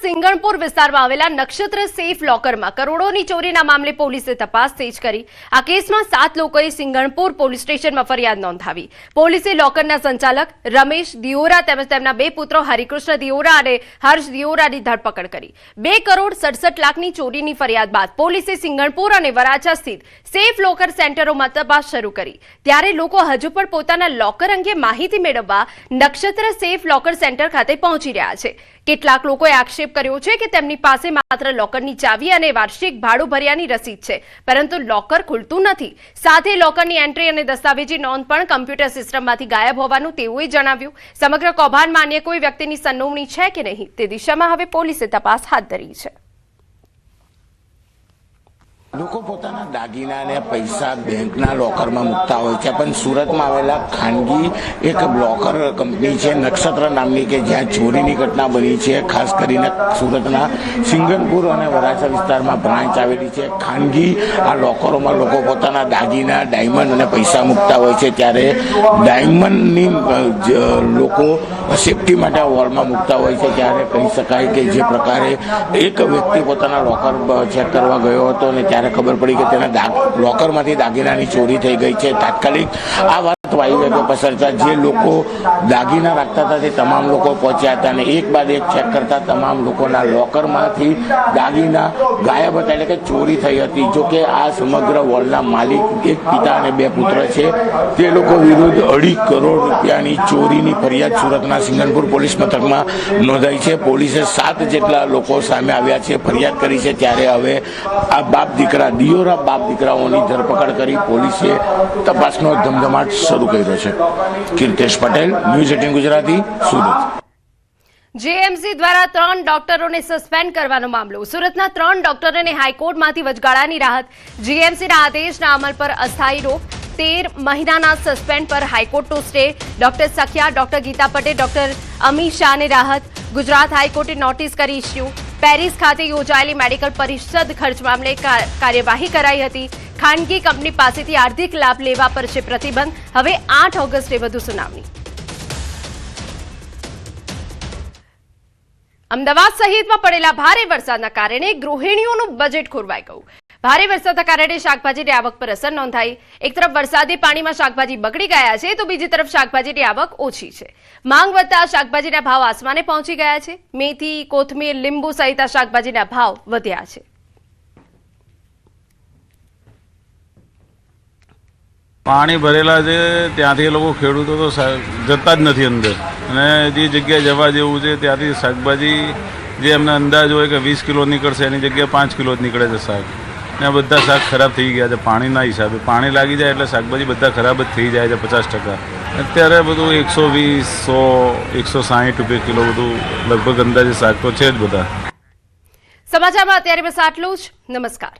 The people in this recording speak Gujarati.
સિંગણપુર વિસ્તારમાં આવેલા નક્ષત્ર સેફ લોકરમાં કરોડોની ચોરીના મામલે પોલીસે તપાસ તેજ કરી। આ કેસમાં 7 લોકોએ સિંગણપુર પોલીસ સ્ટેશનમાં ફરિયાદ નોંધાવી। પોલીસે લોકરના સંચાલક રમેશ દિયોરા તેમજ તેમના 2 પુત્રો હરિકૃષ્ણ દિયોરા અને હર્ષ દિયોરાની ધરપકડ કરી। 2 કરોડ 67 લાખની ચોરીની ફરિયાદ બાદ પોલીસે સિંગણપુર અને વરાછા સ્થિત સેફ લોકર સેન્ટરોમાં તપાસ શરૂ કરી। ત્યારે લોકો હજુ પણ પોતાના લોકર અંગે માહિતી મેળવવા નક્ષત્ર સેફ લોકર સેન્ટર ખાતે પહોંચી રહ્યા છે। કેટલાક લોકોએ આક્ષેપ કર્યો છે કે તેમની પાસે માત્ર લોકરની ચાવી અને વાર્ષિક ભાડું ભર્યાની રસીદ છે, પરંતુ લોકર ખુલતું નથી। સાથે લોકરની એન્ટ્રી અને દસ્તાવેજી નોંધ પણ કમ્પ્યુટર સિસ્ટમમાંથી ગાયબ હોવાનું તેઓએ જણાવ્યું। સમગ્ર કૌભાંડમાં અન્ય કોઈ વ્યક્તિની સંડોવણી છે કે નહીં તે દિશામાં હવે પોલીસે તપાસ હાથ ધરી છે। લોકો પોતાના દાગીના અને પૈસા બેંકના લોકરમાં મૂકતા હોય છે, પણ સુરતમાં આવેલા ખાનગી એક લોકર કંપની છે નક્ષત્ર નામની કે જ્યાં ચોરીની ઘટના બની છે। ખાસ કરીને સુરતના સિંગણપુર અને વરાછા વિસ્તારમાં બ્રાન્ચ આવેલી છે। ખાનગી આ લોકરોમાં લોકો પોતાના દાગીના, ડાયમંડ અને પૈસા મૂકતા હોય છે, ત્યારે ડાયમંડની લોકો સેફટી માટે વોલમાં મૂકતા હોય છે। ત્યારે કહી શકાય કે જે પ્રકારે એક વ્યક્તિ પોતાના લોકર ચેક કરવા ગયો હતો અને ત્યારે ખબર પડી કે તેના લોકરમાંથી દાગીનાની ચોરી થઈ ગઈ છે। તાત્કાલિક આ વાત વાયુ પસરતા જે લોકો દાગીના રાખતા હતા તે તમામ લોકો પહોંચ્યા હતા અને એક બાદ એક ચેક કરતા તમામ લોકોના લોકરમાંથી દાગીના ગાયબ હતા, એટલે કે ચોરી થઈ હતી। જો કે આ સમગ્ર વોલના માલિક એક પિતા અને 2 પુત્ર છે, તે લોકો વિરુદ્ધ 2.5 કરોડ રૂપિયાની ચોરીની ફરિયાદ સુરતના સિંગણપુર પોલીસ મથકમાં નોંધાઈ છે। પોલીસે 7 જેટલા લોકો સામે આવ્યા છે, ફરિયાદ કરી છે। ત્યારે હવે આ બાપ દીકરા દિયોરા બાપ દીકરાઓની ધરપકડ કરી પોલીસે તપાસનો ધમધમાટ શરૂ કર્યો છે। કીર્તેશ પટેલ, ન્યૂઝ 18 ગુજરાતી, સુરત। જેએમસી દ્વારા 3 ડોક્ટરોને સસ્પેન્ડ કરવાનો મામલો। સુરતના 3 ડોક્ટરોને હાઈકોર્ટમાંથી વચગાળાની રાહત। જેએમસીના આદેશના અમલ પર અસ્થાયી રોક। 13 મહિનાના સસ્પેન્ડ પર હાઈકોર્ટનો stay. Doctor Sakhiya, doctor Geeta Patel, doctor Ami શાહને રાહત। ગુજરાત હાઈકોર્ટે નોટિસ કરી ઇસ્યુ। પેરિસ ખાતે યોજાયેલી મેડિકલ પરિષદ ખર્ચ મામલે કાર્યવાહી કરાઈ હતી। ખાનગી કંપની પાસેથી આર્થિક લાભ લેવા પર છે પ્રતિબંધ। હવે 8 ઓગસ્ટે વધુ સુનાવણી। અમદાવાદ સહિતમાં પડેલા ભારે વરસાદના કારણે ગૃહિણીઓનું બજેટ ખોરવાઈ ગયું। ભારે વરસાદના કારણે શાકભાજીની આવક પર અસર નોંધાઈ। એક તરફ વરસાદી પાણીમાં શાકભાજી બગડી ગયા છે, તો બીજી તરફ શાકભાજીની આવક ઓછી છે। માંગ વધતા શાકભાજીના ભાવ આસમાને પહોંચી ગયા છે। મેથી, કોથમીર, લીંબુ સહિત શાકભાજીના ભાવ વધ્યા છે। પાણી ભરેલા છે ત્યાંથી લોકો ખેડૂતો તો જતા જ નથી અંદર, અને જે જગ્યાએ જવા જેવું છે ત્યાંથી શાકભાજી જે એમને અંદાજ હોય કે 20 કિલો નીકળશે એની જગ્યાએ 5 કિલો જ નીકળે છે શાક, ને બધા શાક ખરાબ થઈ ગયા છે પાણીના હિસાબે। પાણી લાગી જાય એટલે શાકભાજી બધા ખરાબ જ થઈ જાય છે 50%। અત્યારે બધું 120, 100, 160 રૂપિયા કિલો બધું લગભગ અંદાજે શાક તો છે જ બધા। સમાચારમાં અત્યારે બસ આટલું જ। નમસ્કાર।